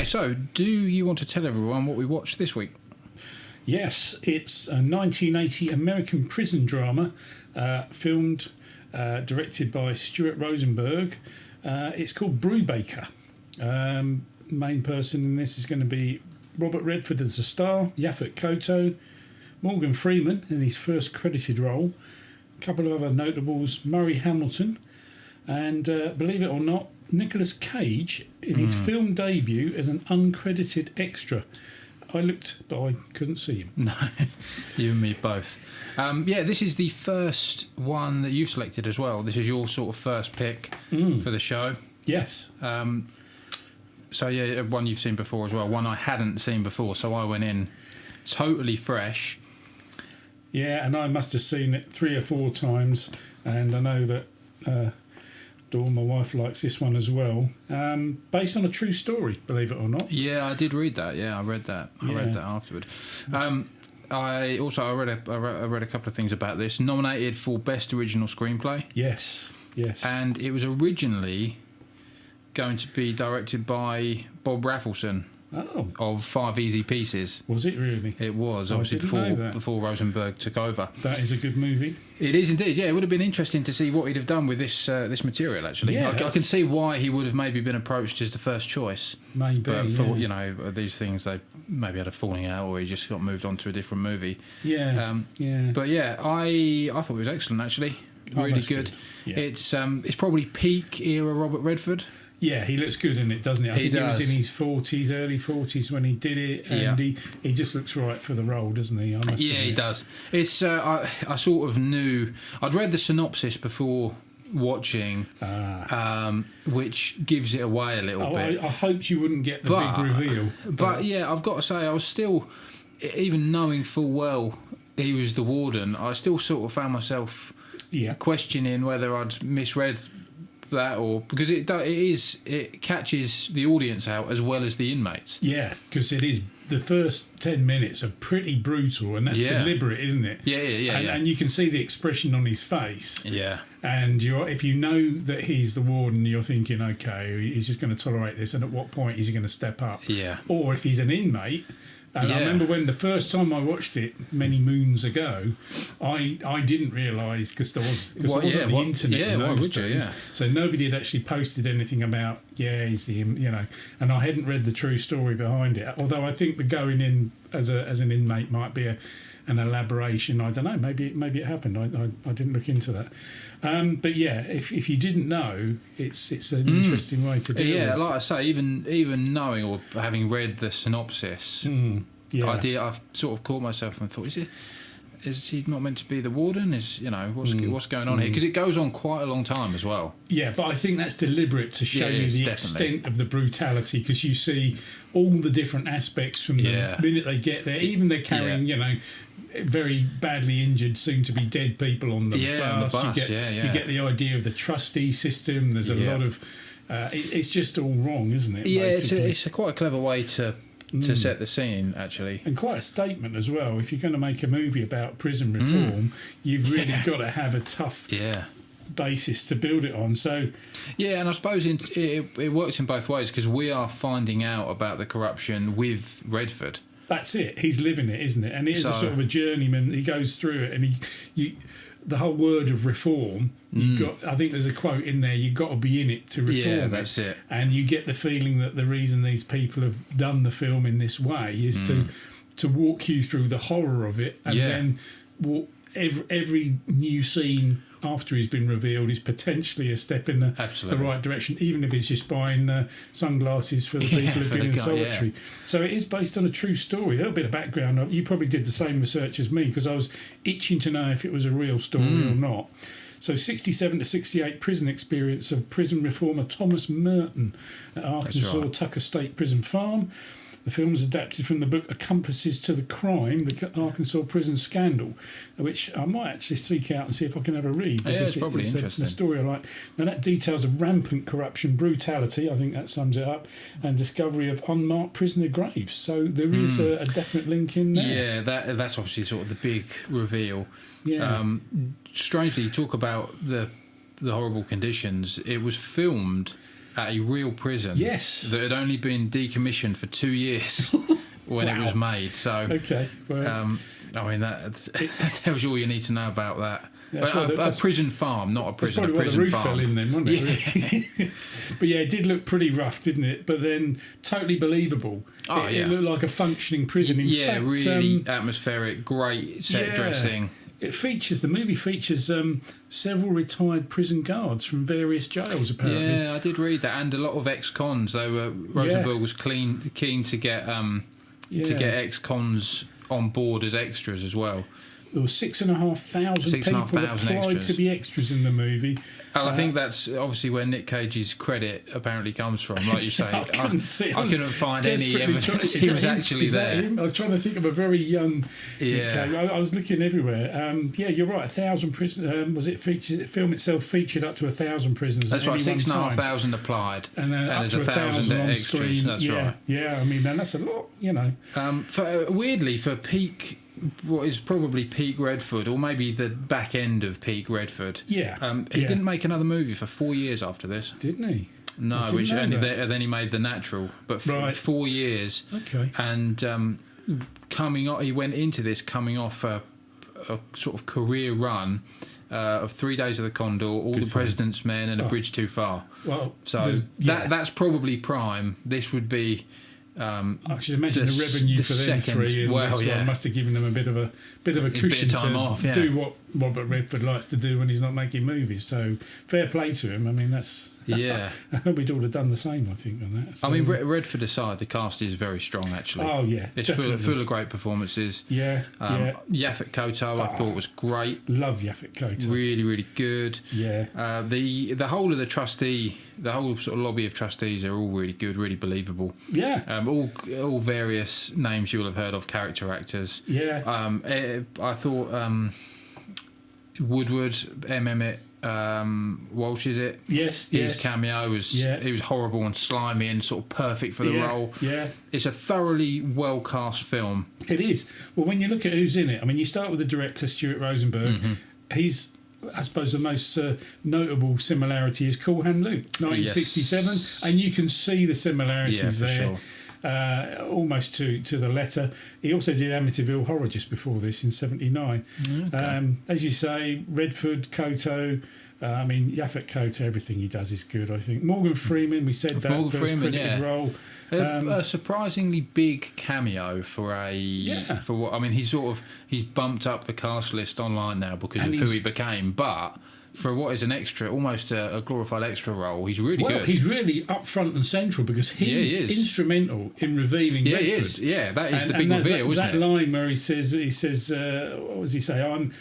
so do you want to tell everyone what we watched this week? Yes, it's a 1980 American prison drama, filmed, directed by Stuart Rosenberg. It's called Brubaker. Main person in this is going to be Robert Redford as the star, Yaphet Kotto, Morgan Freeman in his first credited role, a couple of other notables, Murray Hamilton, and believe it or not, Nicolas Cage in his film debut as an uncredited extra. I looked, but I couldn't see him. No, you and me both. This is the first one that you've selected as well. This is your sort of first pick for the show. Yes. So, yeah, one you've seen before as well. One I hadn't seen before, so I went in totally fresh. Yeah, and I must have seen it 3 or 4 times, and I know that Dawn, my wife, likes this one as well. Based on a true story, believe it or not. Yeah, I did read that. Yeah, I read that. I read that afterward. I read a couple of things about this. Nominated for Best Original Screenplay. Yes. And it was originally going to be directed by Bob Rafelson of 5 Easy Pieces. Was it really? It was, obviously before Rosenberg took over. That is a good movie. It is indeed, yeah. It would have been interesting to see what he'd have done with this material, actually. Yeah, I can see why he would have maybe been approached as the first choice. Maybe, but for, these things, they maybe had a falling out or he just got moved on to a different movie. Yeah, But yeah, I thought it was excellent, actually. Really good. Yeah. It's probably peak era Robert Redford. Yeah, he looks good in it, doesn't he? I think he was in his 40s, early 40s when he did it, and he just looks right for the role, doesn't he? He does. It's I sort of knew. I'd read the synopsis before watching, which gives it away a little bit. I hoped you wouldn't get the big reveal. But yeah, I've got to say, I was still, even knowing full well he was the warden, I still sort of found myself questioning whether I'd misread that, or because it catches the audience out as well as the inmates. Yeah, because it is, the first 10 minutes are pretty brutal, and that's deliberate, isn't it? Yeah. And you can see the expression on his face. Yeah. And if you know that he's the warden, you're thinking, okay, he's just going to tolerate this, and at what point is he going to step up? Yeah. Or if he's an inmate. And I remember when the first time I watched it many moons ago, I didn't realise, because there wasn't the internet in those days, so nobody had actually posted anything about he's the and I hadn't read the true story behind it. Although I think the going in as an inmate might be an elaboration. I don't know. Maybe it happened. I didn't look into that. But yeah, if you didn't know, it's an interesting way to do it. Yeah, like I say, even knowing or having read the synopsis, I've sort of caught myself and thought, is he not meant to be the warden? What's going on here? Because it goes on quite a long time as well. Yeah, but I think that's deliberate to show you the extent of the brutality, because you see all the different aspects from the minute they get there. Even they're carrying, very badly injured, soon to be dead people on the bus. You get the idea of the trustee system. There's a lot of it's just all wrong, isn't it? Yeah, it's quite a clever way to set the scene, actually, and quite a statement as well. If you're going to make a movie about prison reform, you've really got to have a tough basis to build it on. So and I suppose it works in both ways, because we are finding out about the corruption with Redford. That's it. He's living it, isn't it? And it is a sort of a journeyman. He goes through it, and the whole word of reform. I think there's a quote in there. You've got to be in it to reform. Yeah, that's it. And you get the feeling that the reason these people have done the film in this way is to walk you through the horror of it, and then walk every new scene after he's been revealed is potentially a step in the right direction, even if it's just buying sunglasses for the people who've been in solitary. So it is based on a true story. A little bit of background. You probably did the same research as me, because I was itching to know if it was a real story or not. So 67 to 68 prison experience of prison reformer Thomas Merton at Arkansas Tucker State Prison Farm. The film is adapted from the book Accomplices to the Crime, the Arkansas Prison Scandal, which I might actually seek out and see if I can have a read. It's probably interesting. The story I like. Now, that details of rampant corruption, brutality, I think that sums it up, and discovery of unmarked prisoner graves. So there is a definite link in there. Yeah, that's obviously sort of the big reveal. Yeah. Strangely, you talk about the horrible conditions. It was filmed at a real prison. Yes. That had only been decommissioned for 2 years when it was made. So, okay. Well, I mean, that tells you all you need to know about that. A prison farm, not a prison. That's probably a prison why the roof farm. fell in then, wasn't it? Yeah. But yeah, it did look pretty rough, didn't it? But then totally believable. It looked like a functioning prison. In fact, really atmospheric, great set dressing. The movie features several retired prison guards from various jails, apparently. Yeah, I did read that, and a lot of ex-cons. Rosenberg was keen to get ex-cons on board as extras as well. There were 6,500 people applied to be extras in the movie. And I think that's obviously where Nick Cage's credit apparently comes from. Like you say, I couldn't find any evidence he was actually there. I was trying to think of a very young Nick Cage. I was looking everywhere. You're right. 1,000 prisoners. The film itself featured up to 1,000 prisoners. That's right. 6,500 applied, and then there's 1,000 extras. Screen. That's right. Yeah, I mean, man, that's a lot. You know. Weirdly, for peak. What is probably peak Redford, or maybe the back end of peak Redford. Yeah. He didn't make another movie for 4 years after this. Didn't he? No, then he made The Natural, but for 4 years. Okay. And he went into this coming off a sort of career run of 3 Days of the Condor, All the President's Men, and A Bridge Too Far. Well, so that's probably prime. This would be. I should imagine the revenue for them three in this one must have given them a bit of a cushion to do what Robert Redford likes to do when he's not making movies. So fair play to him. I mean, that's I hope we'd all have done the same. I think on that. So, I mean, Redford aside, the cast is very strong actually. Oh yeah, it's full of great performances. Yaphet Kotto I thought was great. Love Yaphet Kotto. Really, really good. Yeah. The whole of the whole sort of lobby of trustees are all really good, really believable. Yeah. All various names you'll have heard of, character actors. Yeah. I thought Woodward, Emmett Walsh, is it? Yes. His cameo was it was horrible and slimy and sort of perfect for the role. Yeah. It's a thoroughly well cast film. It is. Well, when you look at who's in it, I mean, you start with the director Stuart Rosenberg. Mm-hmm. He's, I suppose, the most notable similarity is Cool Hand Luke, 1967, and you can see the similarities there. Sure. Almost to the letter. He also did Amityville Horror just before this in '79. Okay. As you say, Redford, Kotto. Yaphet Kotto. Everything he does is good. I think Morgan Freeman. We said that Morgan Freeman, credited role. A surprisingly big cameo for what I mean. He's bumped up the cast list online now because of who he became, but. For what is an extra, almost a glorified extra role, he's really good. He's really up front and central because he's instrumental in revealing Redford. He is. Yeah, that is the big reveal, isn't it? That line where he says, what does he say? I'm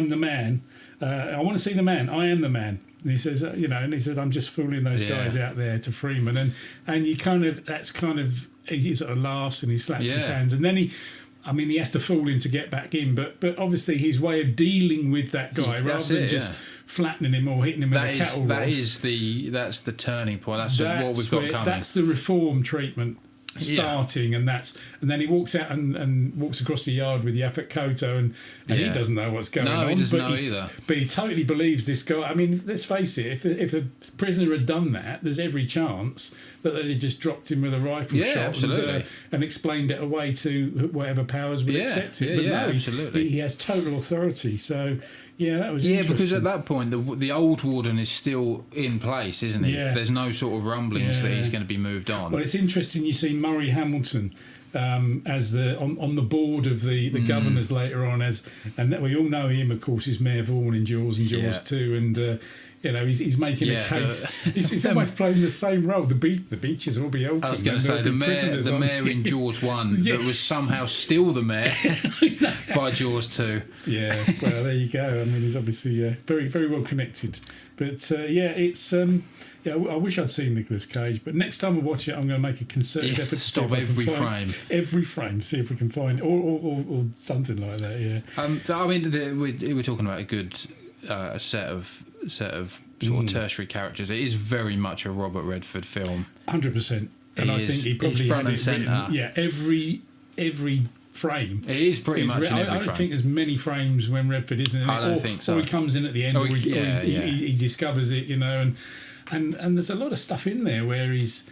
the man. I want to see the man. I am the man. And he says, and he said, I'm just fooling those guys out there to Freeman. And you he sort of laughs and he slaps his hands. And then he has to fool him to get back in. But obviously his way of dealing with that guy, rather than just flattening him or hitting him with a cattle rod. That's the turning point. That's what we've got coming. That's the reform treatment starting, and then he walks out and walks across the yard with Yaphet Kotto, and he doesn't know what's going on. No, he doesn't know either. But he totally believes this guy. I mean, let's face it, if a prisoner had done that, there's every chance that they'd just dropped him with a rifle shot and explained it away to whatever powers would accept it. But no, absolutely. He has total authority. So that was interesting. Because at that point the old warden is still in place, isn't he? There's no sort of rumblings that he's going to be moved on. Well, it's interesting. You see Murray Hamilton as on the board of the governors later on, and we all know him, of course, is Mayor Vaughan in Jaws and Jaws 2, and he's making a case. He's almost playing the same role. The beaches will be open. I was going to say the mayor in Jaws 1 that was somehow still the mayor by Jaws 2. Yeah, well, there you go. I mean, he's obviously very, very well connected. But it's. I wish I'd seen Nicolas Cage, but next time I watch it, I'm going to make a concerted effort to stop every frame, see if we can find or something like that. Yeah. I mean, we're talking about a good set of sort of tertiary characters. It is very much a Robert Redford film. 100%, and I think he probably front had and centre. Every frame. It is pretty much in every frame. I don't think there's many frames when Redford isn't in it. I don't think so. Or he comes in at the end, or he discovers it, and and there's a lot of stuff in there where he's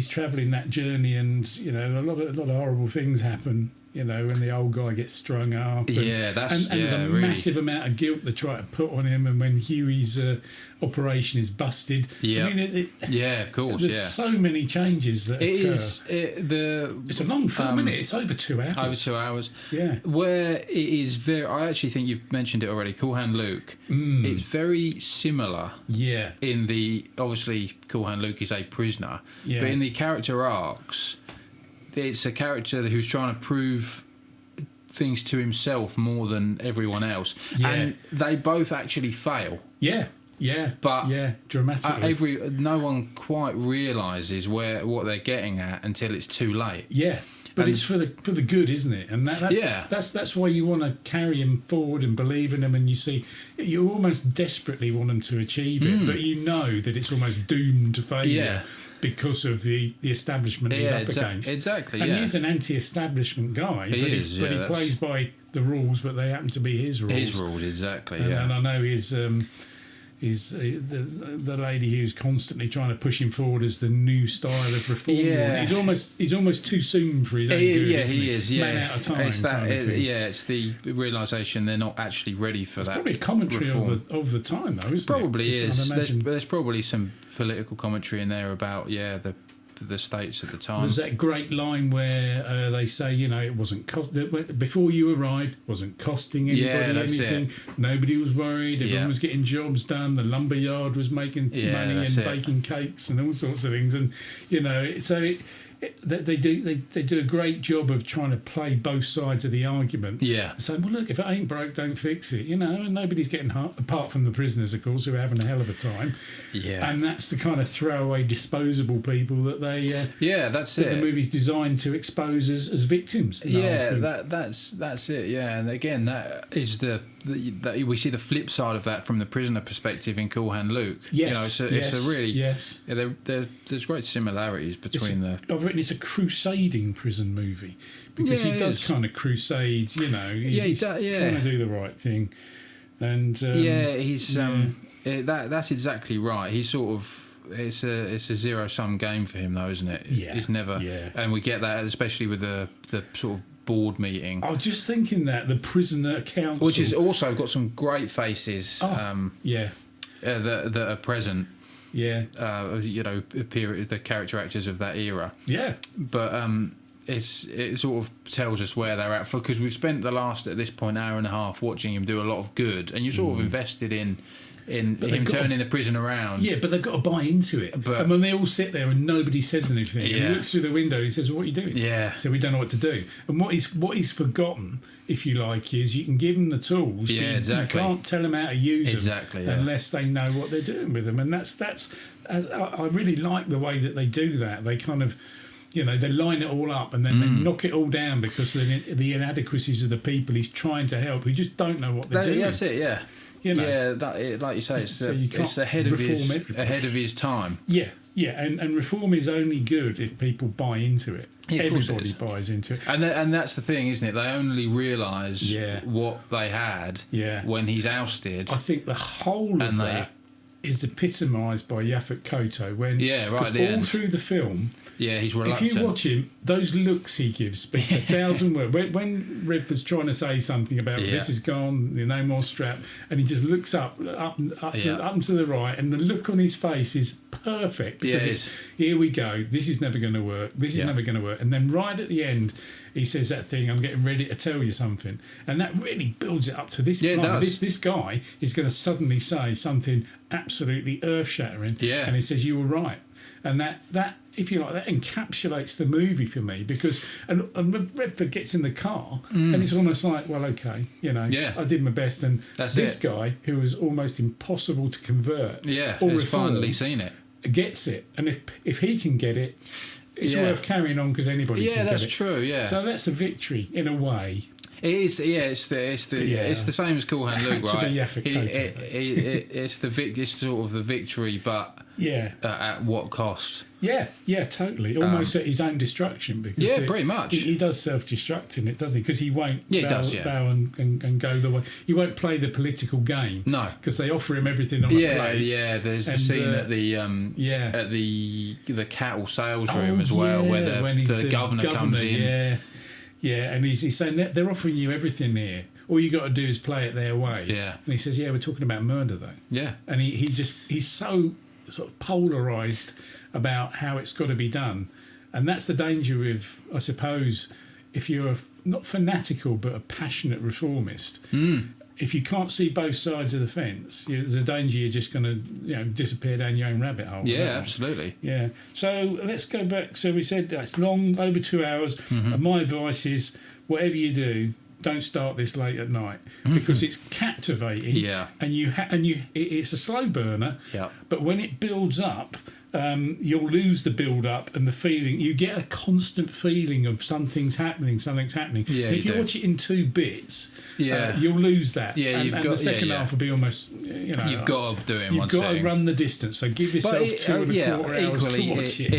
travelling that journey, and a lot of horrible things happen. When the old guy gets strung up. And, there's a massive amount of guilt they try to put on him, and when Huey's operation is busted. Yeah. I mean, of course. There's so many changes that occur. It's a long film, isn't it? It's over 2 hours. Over 2 hours. Yeah. Where it is very... I actually think you've mentioned it already, Cool Hand Luke. It's very similar. Yeah. In the... Obviously, Cool Hand Luke is a prisoner. Yeah. But in the character arcs... It's a character who's trying to prove things to himself more than everyone else. Yeah. And they both actually fail. Yeah. But dramatically. No one quite realises what they're getting at until it's too late. Yeah. But it's for the good, isn't it? And that's why you want to carry him forward and believe in him, and you almost desperately want them to achieve it, but you know that it's almost doomed to failure. Because of the establishment he's up against. Exactly, and he's an anti-establishment guy. But he plays by the rules, but they happen to be his rules. His rules, exactly, and I know the lady who's constantly trying to push him forward as the new style of reform. Yeah. He's almost too soon for his own good. Yeah, he is. Yeah, man out of time. It's that. Kind of thing. It's the realisation they're not actually ready for that. It's probably a commentary of the time, though, isn't probably it? Probably is. There's probably some political commentary in there about the states at the time. There's that great line where they say, it wasn't before you arrived, wasn't costing anybody anything. Nobody was worried. Everyone was getting jobs done. The lumber yard was making money and baking cakes and all sorts of things. And they do a great job of trying to play both sides of the argument. Yeah. Saying, well, look, if it ain't broke, don't fix it. And nobody's getting hurt, apart from the prisoners, of course, who are having a hell of a time. Yeah. And that's the kind of throwaway, disposable people that they. That's that it. The movie's designed to expose as victims. That's it. Yeah, and again, that is we see the flip side of that from the prisoner perspective in Cool Hand Luke. Yes. It's a really there's great similarities between I've written it's a crusading prison movie because he does kind of crusade. He's trying to do the right thing, and that's exactly right. He's sort of. It's a zero-sum game for him, though, isn't it? Yeah. He's never, and we get that especially with the sort of board meeting. I was just thinking that the prisoner council, which has also got some great faces, that are present. Yeah, appear as the character actors of that era. Yeah, but it sort of tells us where they're at because we've spent the last at this point hour and a half watching him do a lot of good, and you're sort of invested in him turning the prison around. Yeah, but they've got to buy into it. And when they all sit there and nobody says anything, and he looks through the window, he says, well, "What are you doing?" Yeah. So we don't know what to do. And what he's forgotten, if you like, is you can give them the tools. Yeah, exactly. You can't tell them how to use them yeah. unless they know what they're doing with them. And that's. I really like the way that they do that. They kind of. They line it all up and then they knock it all down because of the inadequacies of the people he's trying to help who just don't know what they're doing. That's it, yeah. Like you say, it's ahead of his time. Yeah, and reform is only good if people buy into it. Yeah, everybody buys into it. And that's the thing, isn't it? They only realise what they had when he's ousted. I think the whole of that is epitomised by Yaphet Kotto when all through the film. Yeah, he's reluctant. If you watch him, those looks he gives speak 1,000 words. When Redford's trying to say something about this is gone, no more strap, and he just looks up and to the right, and the look on his face is perfect because it's here we go. This is never going to work. This is never going to work. And then right at the end, he says that thing. I'm getting ready to tell you something, and that really builds it up to this. Yeah, it does. This guy is going to suddenly say something absolutely earth-shattering. Yeah, and he says you were right, and that. If you like, that encapsulates the movie for me because and Redford gets in the car and it's almost like, well, okay, I did my best, and this guy who was almost impossible to convert, has finally seen it, gets it, and if he can get it, it's worth carrying on because anybody can get it. Yeah, that's true. Yeah, so that's a victory in a way. It is, yeah. It's the same as Cool Hand Luke, right? It's sort of the victory, but at what cost? Yeah, totally. Almost at his own destruction, because pretty much. He does self-destruct in it, doesn't he? Because he won't bow and go the way. He won't play the political game. No, because they offer him everything on a plate. Yeah. There's the scene at the cattle sales room as well, where the governor comes in. Yeah, and he's saying that they're offering you everything here. All you got to do is play it their way. Yeah, and he says, "Yeah, we're talking about murder, though." Yeah, and he's so sort of polarised about how it's got to be done, and that's the danger with, I suppose, if you're not fanatical but a passionate reformist. If you can't see both sides of the fence, there's a danger you're just going to disappear down your own rabbit hole. Yeah, absolutely. Yeah. So let's go back. So we said it's long, over 2 hours. And my advice is, whatever you do, don't start this late at night, because it's captivating. Yeah. And it's a slow burner. Yeah. But when it builds up, you'll lose the build up and the feeling. You get a constant feeling of something's happening. Yeah. And if you watch it in 2 bits, you'll lose that. Yeah. And the second half will be almost. You've got to do it in one You've got sitting. to run the distance. So give yourself 2.25 hours to watch it.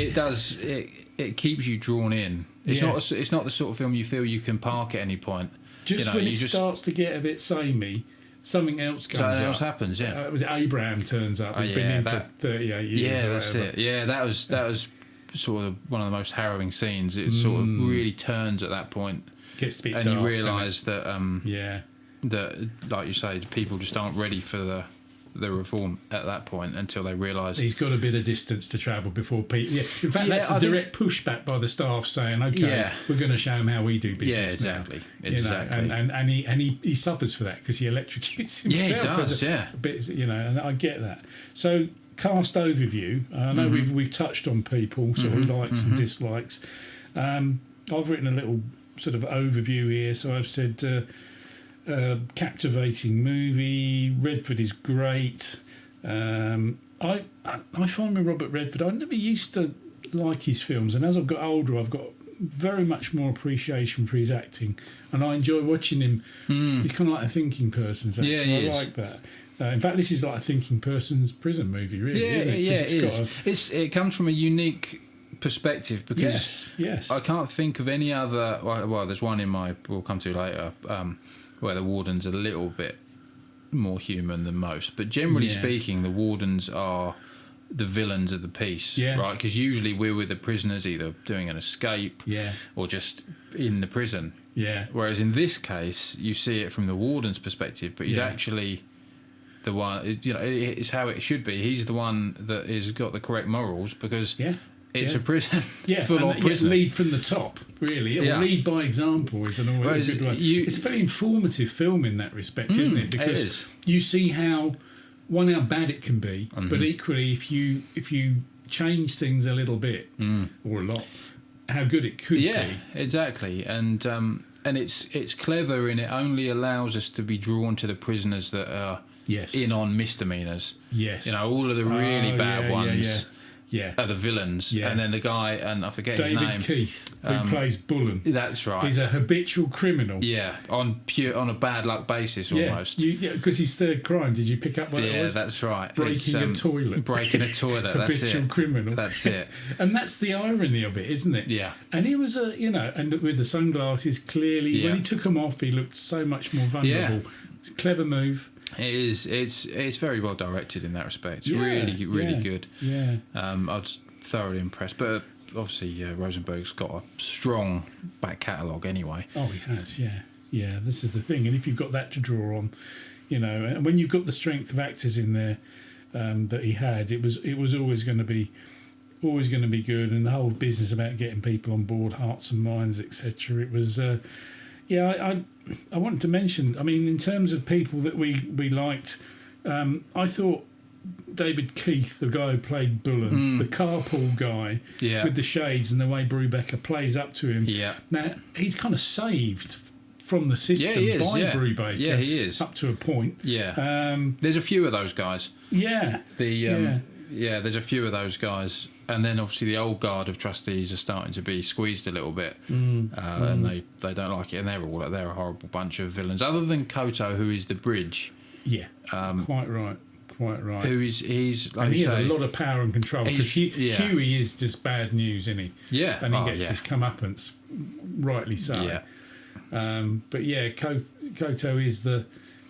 It keeps you drawn in. It's not the sort of film you feel you can park at any point. Just when it starts to get a bit samey, something else comes up. Something else happens, yeah. Was it Abraham turns up? He's been in for 38 years. Yeah, that's it. Yeah, that was sort of one of the most harrowing scenes. It sort of really turns at that point. Gets a bit and dark, you realise that, that, like you say, people just aren't ready for the reform at that point until they realise he's got a bit of distance to travel before people. Yeah, in fact, that's a direct pushback by the staff saying, "Okay, we're going to show him how we do business." Yeah, exactly. And he suffers for that because he electrocutes himself. Yeah, he does. A bit, and I get that. So, cast overview. I know we've touched on people sort of likes and dislikes. I've written a little sort of overview here. So I've said. Captivating movie. Redford is great. I find with Robert Redford, I never used to like his films, and as I've got older, I've got very much more appreciation for his acting, and I enjoy watching him. He's kind of like a thinking person's acting. I like that. In fact, this is like a thinking person's prison movie, really, isn't it? It comes from a unique perspective, because yes. I can't think of any other. Well, there's one we'll come to later. Where the warden's a little bit more human than most. But generally speaking, the wardens are the villains of the piece, right? Because usually we're with the prisoners either doing an escape or just in the prison. Yeah. Whereas in this case, you see it from the warden's perspective, but he's actually the one, it's how it should be. He's the one that has got the correct morals, because... It's a prison full of prisoners. Lead from the top, really. Lead by example is always a good one. It's a very informative film in that respect, isn't it? Because you see how bad it can be, but equally, if you change things a little bit or a lot, how good it could be. Yeah, exactly. And it's clever, and it only allows us to be drawn to the prisoners that are in on misdemeanours. Yes. All of the really bad ones. Yeah, are the villains, and then the guy, and I forget his name, David Keith, who plays Bullen. That's right. He's a habitual criminal. Yeah, on a bad luck basis almost. Because his third crime. Did you pick up what it was? Yeah, that's right. Breaking a toilet. Breaking a toilet. That's habitual criminal. That's it. And that's the irony of it, isn't it? Yeah. And he was and with the sunglasses, clearly when he took them off, he looked so much more vulnerable. It's a clever move. It is. It's very well directed in that respect. It's really good. Yeah. I was thoroughly impressed. But obviously, Rosenberg's got a strong back catalogue anyway. Oh, he has. Yeah. This is the thing, and if you've got that to draw on, and when you've got the strength of actors in there that he had, it was always going to be good, and the whole business about getting people on board, hearts and minds, etc. It was. I wanted to mention, in terms of people that we liked, I thought David Keith, the guy who played Bullen, the carpool guy with the shades and the way Brubaker plays up to him. Yeah. Now, he's kind of saved from the system by Brubaker. Yeah, he is. Up to a point. Yeah. There's a few of those guys. Yeah. there's a few of those guys, and then obviously the old guard of trustees are starting to be squeezed a little bit, and they don't like it, and they're a horrible bunch of villains. Other than Koto, who is the bridge, quite right. Who he's like, and he has a lot of power and control, because Huey is just bad news, isn't he? Yeah, and he gets his comeuppance, rightly so. Yeah. But yeah, Koto is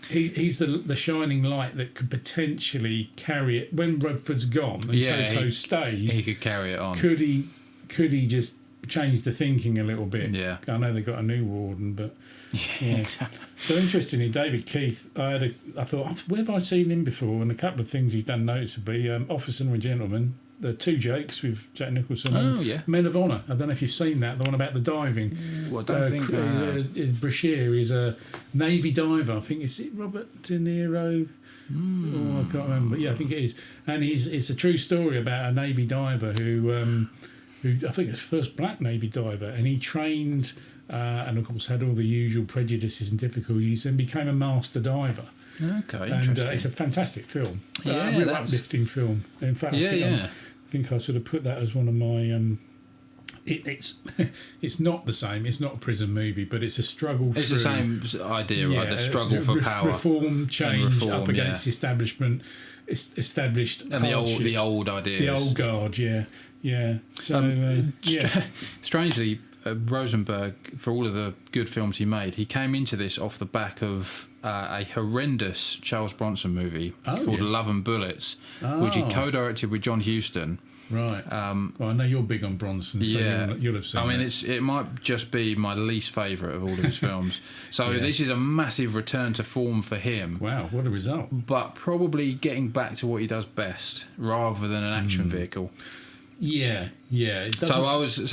he's the shining light that could potentially carry it when Redford's gone and Koto stays. He could carry it on. Could he just change the thinking a little bit? Yeah. I know they got a new warden, but yeah. Exactly. So interestingly, David Keith, I thought, where have I seen him before? And a couple of things he's done noticeably: Officer and a Gentleman, the Two Jakes with Jack Nicholson, and Men of Honour. I don't know if you've seen that, the one about the diving. Well, I don't think Brashear is a Navy diver. I think it's Robert De Niro. Oh, I can't remember. But yeah, I think it is. And it's a true story about a Navy diver who I think it's the first black Navy diver, and he trained and of course had all the usual prejudices and difficulties, and became a master diver. Okay, and interesting. It's a fantastic film. Yeah, real uplifting film. In fact, I think I sort of put that as one of my. It's not the same. It's not a prison movie, but it's a struggle. It's the same idea, right? The struggle for power, reform, change, up against establishment, established and the old ideas, the old guard. Yeah. So strangely, Rosenberg, for all of the good films he made, he came into this off the back of a horrendous Charles Bronson movie called Love and Bullets, which he co-directed with John Huston. Right. Well, I know you're big on Bronson, so you'll have seen I mean, that. it might just be my least favourite of all of his films. So this is a massive return to form for him. Wow, what a result. But probably getting back to what he does best, rather than an action vehicle. Yeah. It so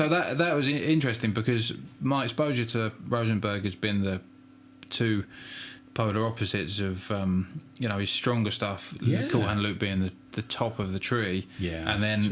that was interesting, because my exposure to Rosenberg has been the two polar opposites of his stronger stuff, Cool Hand Luke being the top of the tree, and then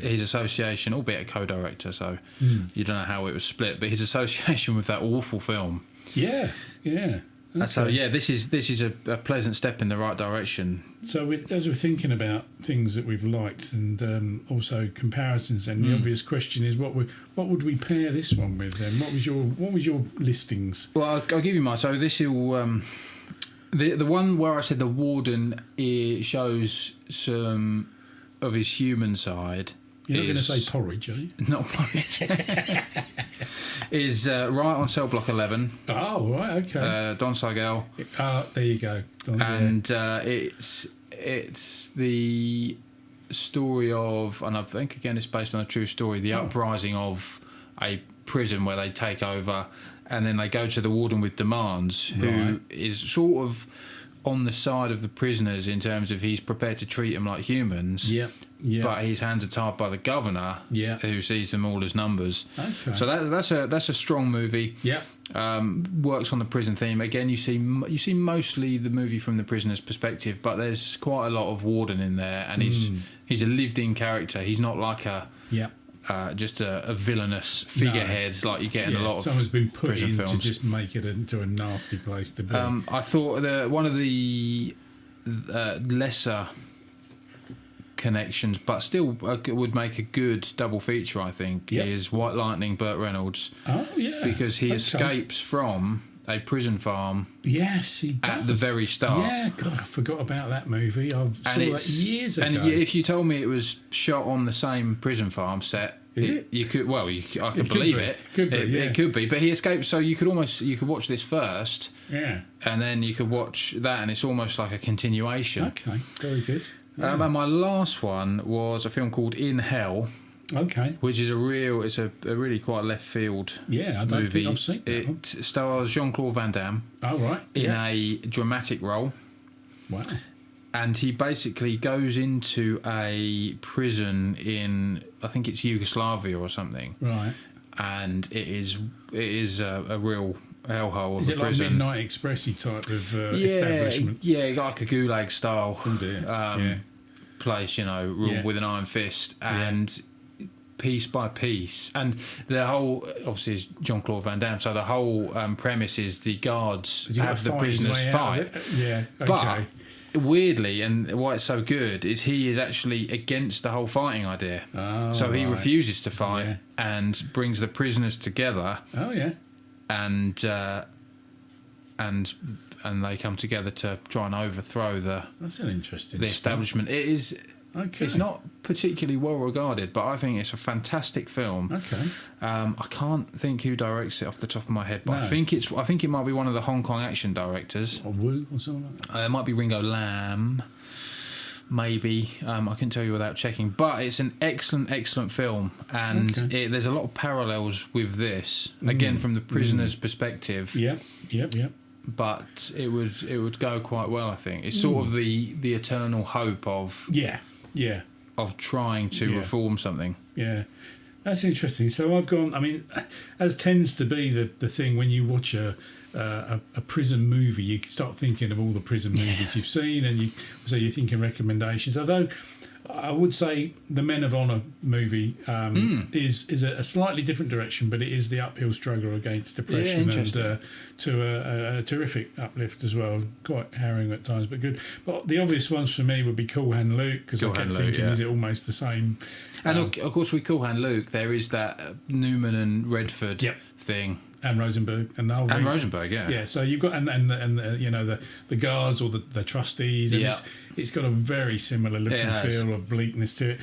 his association, albeit a co-director, so you don't know how it was split, but his association with that awful film. Okay. So this is a pleasant step in the right direction. So as we're thinking about things that we've liked, and also comparisons, and the obvious question is, what would we pair this one with? Then what was your listings? Well, I'll give you mine. So this will the one where I said the warden shows some of his human side. You're not going to say porridge, are you? Not porridge. Is right on Cell Block 11. Oh, right, okay. Don Seigel. There you go. It's the story of, and I think again it's based on a true story, the uprising of a prison where they take over, and then they go to the warden with demands, who is sort of on the side of the prisoners in terms of he's prepared to treat them like humans. But his hands are tied by the governor, who sees them all as numbers. Okay. So that's a strong movie. Works on the prison theme. Again, you see mostly the movie from the prisoner's perspective, but there's quite a lot of warden in there, and he's a lived-in character. He's not like just a villainous figurehead like you get in a lot of someone's been put prison in films. To just make it into a nasty place to be. I thought one of the lesser connections, but still would make a good double feature, I think, is White Lightning, Burt Reynolds. Oh, yeah. Because he escapes from a prison farm. Yes, he does. At the very start. Yeah, God, I forgot about that movie. I saw that years ago. And if you told me it was shot on the same prison farm set, you could. Well, I could believe it. It could be, but he escaped. So you could watch this first, and then you could watch that, and it's almost like a continuation. Okay, very good. And my last one was a film called In Hell. Okay. Which is a really quite left field movie. I don't think I've seen that. It stars Jean-Claude Van Damme. Oh, right. In a dramatic role. Wow. And he basically goes into a prison in, I think it's Yugoslavia or something. Right. And it is a real hellhole of a prison. Is it like Midnight Express-y type of establishment? Yeah, like a gulag style place, ruled with an iron fist. And piece by piece, and the whole, obviously, is Jean-Claude Van Damme, so the whole premise is the guards have the prisoners fight. Yeah, okay. But weirdly, and why it's so good, is he is actually against the whole fighting idea. So he refuses to fight and brings the prisoners together. Oh yeah. And they come together to try and overthrow That's an interesting the establishment. It is. Okay. It's not particularly well regarded, but I think it's a fantastic film. Okay. I can't think who directs it off the top of my head, but No. I think it might be one of the Hong Kong action directors. Or Wu or something like that. It might be Ringo Lam, maybe. I couldn't tell you without checking, but it's an excellent film, and there's a lot of parallels with this. Again, from the prisoner's perspective. Yep. But it would go quite well, I think. It's sort of the eternal hope of of trying to reform something. Yeah, that's interesting. So I've gone. I mean, as tends to be the thing when you watch a prison movie, you start thinking of all the prison movies you've seen, and so you're thinking recommendations. Although I would say the Men of Honor movie is a slightly different direction, but it is the uphill struggle against depression, and to a terrific uplift as well. Quite harrowing at times, but good. But the obvious ones for me would be Cool Hand Luke, because I kept thinking, is it almost the same? And of course, with Cool Hand Luke, there is that Newman and Redford thing. And Rosenberg and the whole and Rosenberg, yeah. So you've got and you know the guards or the trustees, and it's got a very similar look and feel of bleakness to it.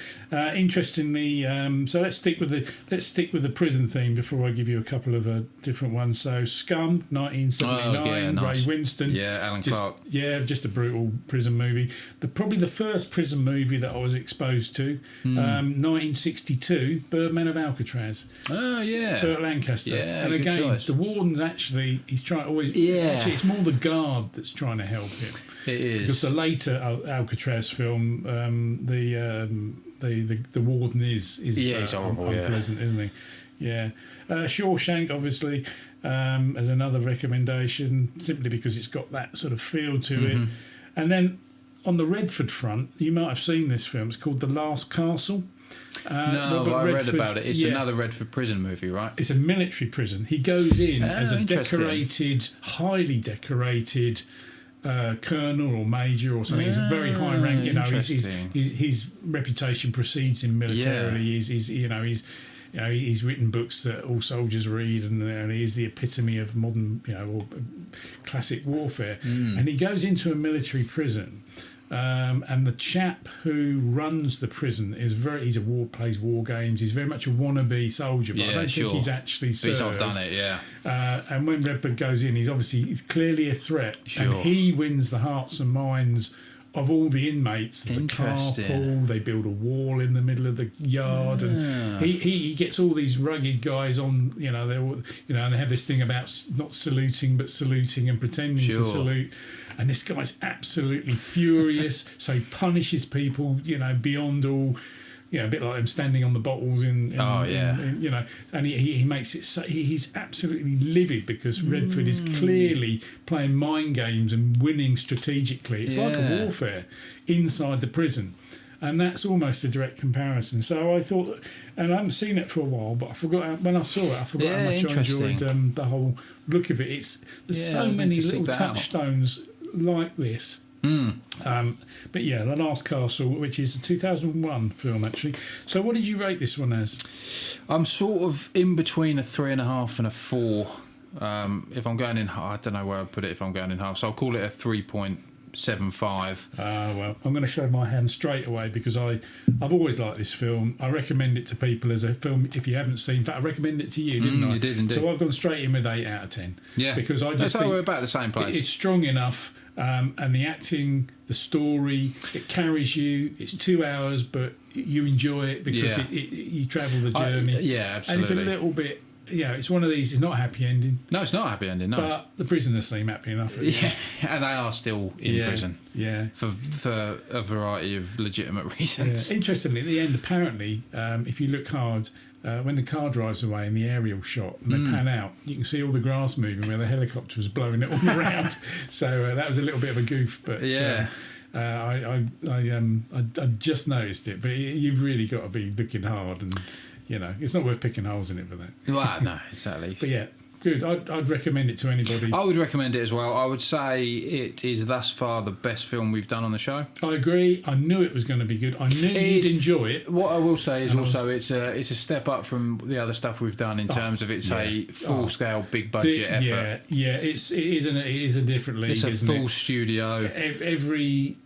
Interestingly, so let's stick with the prison theme before I give you a couple of different ones. So Scum, 1979, nice. Ray Winston, Alan Clark, just a brutal prison movie. Probably the first prison movie that I was exposed to, 1962, Birdmen of Alcatraz. Oh yeah, Burt Lancaster, and again. The warden's actually, he's trying always. Actually, it's more the guard that's trying to help him. It is, because the later Alcatraz film, the warden is he's horrible, unpleasant, isn't he? Yeah, Shawshank obviously as another recommendation, simply because it's got that sort of feel to it. And then on the Redford front, you might have seen this film. It's called The Last Castle. No, I read about it. It's another Redford prison movie, right? It's a military prison. He goes in as a highly decorated colonel or major or something. He's a very high rank. You know, his reputation precedes him militarily. He's written books that all soldiers read, and he's the epitome of modern, or classic warfare. And he goes into a military prison. And the chap who runs the prison plays war games. He's very much a wannabe soldier, but I don't think he's actually served. He's not done it, and when Redford goes in, he's clearly a threat, and he wins the hearts and minds of all the inmates. There's a carpool. They build a wall in the middle of the yard, and he gets all these rugged guys on. And they have this thing about not saluting, but saluting and pretending to salute. And this guy's absolutely furious, so he punishes people, beyond all, a bit like them standing on the bottles and he makes it so he's absolutely livid because Redford is clearly playing mind games and winning strategically. It's like a warfare inside the prison. And that's almost a direct comparison. So I thought, and I haven't seen it for a while, but I forgot when I saw it. I forgot how much I enjoyed the whole look of it. There's so many little touchstones like this. But The Last Castle, which is a 2001 film actually. So what did you rate this one as? I'm sort of in between a 3.5 and a 4. If I'm going in, I don't know where I'd put it if I'm going in half. So I'll call it a 3.75. Well, I'm going to show my hand straight away because I've always liked this film. I recommend it to people as a film if you haven't seen. In fact, I recommended it to you, didn't I? You did indeed. So I've gone straight in with 8 out of 10. Yeah, because I just think we're about the same place. It's strong enough. And the acting, the story, it carries you. It's 2 hours, but you enjoy it because you travel the journey. Absolutely. And it's a little bit, it's one of these. It's not a happy ending. No, it's not a happy ending. No, but the prisoners seem happy enough. And they are still in prison. Yeah, for a variety of legitimate reasons. Yeah. Interestingly, at the end, apparently, if you look hard. When the car drives away in the aerial shot and they pan out, you can see all the grass moving where the helicopter was blowing it all around. So that was a little bit of a goof, but I just noticed it. But you've really got to be looking hard, and it's not worth picking holes in it for that. Well, no, exactly. But good. I'd recommend it to anybody. I would recommend it as well. I would say it is thus far the best film we've done on the show. I agree. I knew it was going to be good. I knew you'd enjoy it. What I will say is it's a step up from the other stuff we've done in terms of it's a full scale, big budget effort. Yeah. It is a different league. It's a full studio.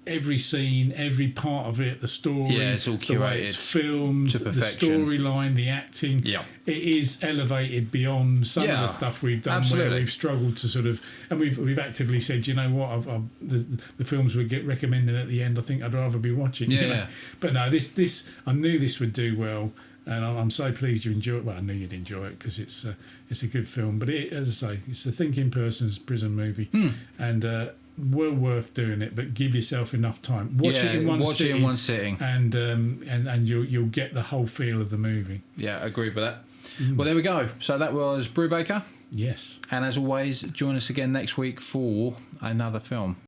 Every scene, every part of it, the story, it's all curated, the way it's filmed, to the perfection. storyline, the acting. Yeah. It is elevated beyond some of the stuff we've done where we've struggled to sort of, and we've actively said, you know what, the films we get recommended at the end, I think I'd rather be watching. Yeah. You know? But no, this I knew this would do well, and I'm so pleased you enjoy it. Well, I knew you'd enjoy it because it's a good film. But as I say, it's a thinking person's prison movie, and well worth doing it. But give yourself enough time. Watch it in one sitting, and you'll get the whole feel of the movie. Yeah, I agree with that. Well, there we go. So that was Brubaker. Yes. And as always, join us again next week for another film.